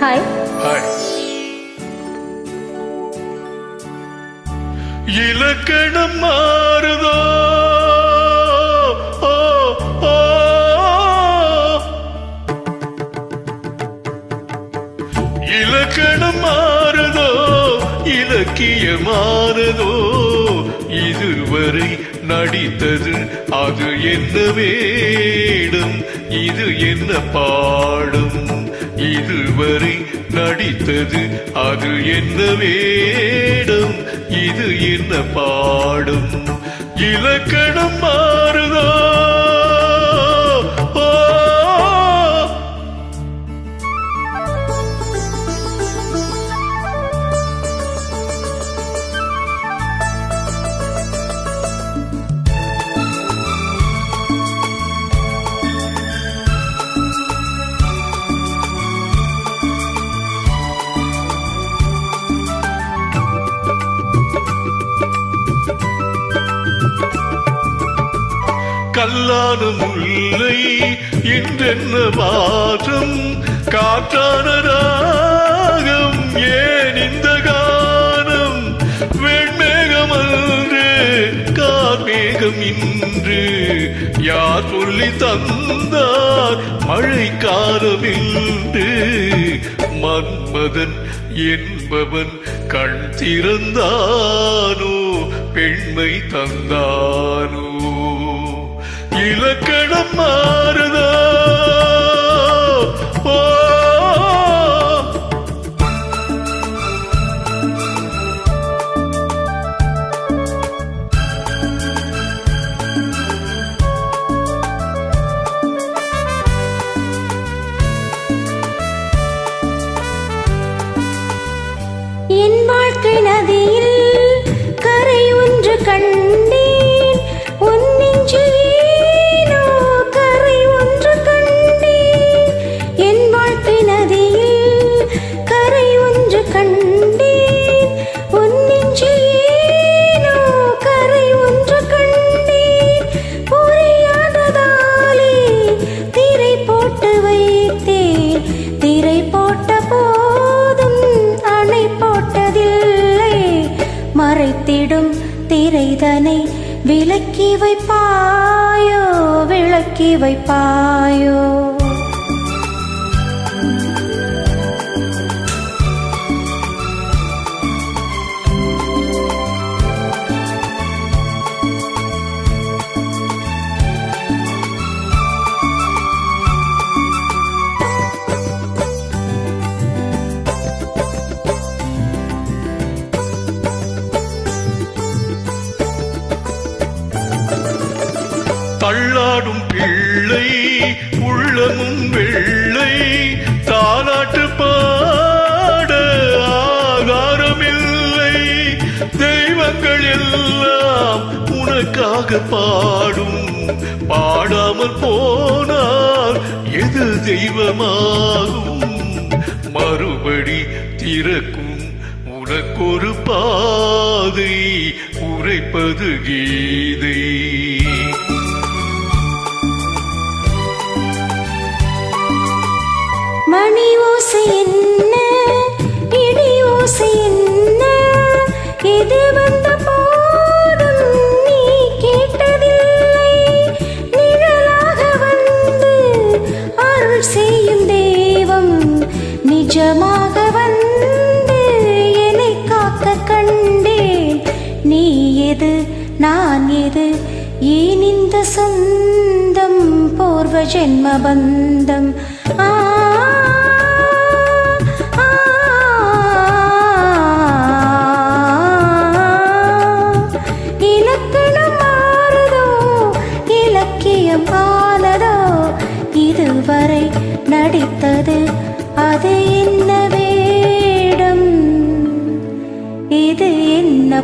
Hi. Hi. இலக்கணம் மாறுதோ, இலக்கணம் மாறுதோ, இலக்கியமானதோ, இதுவரை நடித்தது அது என்ன வேடம், இது என்ன பாடம், இதுவரை நடித்தது அது என்ன வேடம், இது என்ன பாடம், இலக்கணம் மாறுதோ. கல்லான முல்லை இன்றென்ன மாற்றம், காற்றான ராகம் ஏன் இந்த கானம், வெண்மேகம் அன்று கார்மேகம் இன்று, யார் சொல்லி தந்தார் மழை காலமின்று, மன்மதன் என்பவன் கண் திறந்தானோ பெண்மை தந்தானோ, இலக்கணம் மாறுதோ. என் வாழ்க்கை நதியில் கரை ஒன்று கண்டேன், உன் நெஞ்சில் ஏனோ கரை ஒன்று கண்டேன். என் வாழ்க்கை நதியில் கரை ஒன்று கண்டேன், உன் நெஞ்சில் ஏனோ கரை ஒன்று கண்டேன். புரியாததாலே திரை போட்டு வைத்தேன், திரை போட்ட போதும் அணை போட்டதில்லை, மறைத்திடும் திரைதனை விலக்கி வைப்பாயோ, விளக்கி வைப்பாயோ. தள்ளாடும் பிள்ளை உள்ளமும் வெள்ளை, தாலாட்டு பாட ஆகாரமில்லை, தெய்வங்கள் எல்லாம் உனக்காக பாடும், பாடாமல் போனால் எது தெய்வமாகும், மறுபடி திறக்கும் உனக்கொரு பாதை, உரைப்பது கீதை. மணி ஓசை என்ன, இடி ஓசை என்ன, எது வந்த போதும் நீ கேட்டதில்லை, நிழலாக வந்து அருள் செய்யும் தெய்வம், நிஜமாக வந்து என்னை காக்க கண்டேன். நீ எது நான் எது, ஏன் இந்த சொந்தம், பூர்வ ஜென்ம பந்தம். இலக்கணம் மாறுதோ, இலக்கியம் ஆனதோ, இதுவரை நடித்தது அது என்ன வேடம், இது என்ன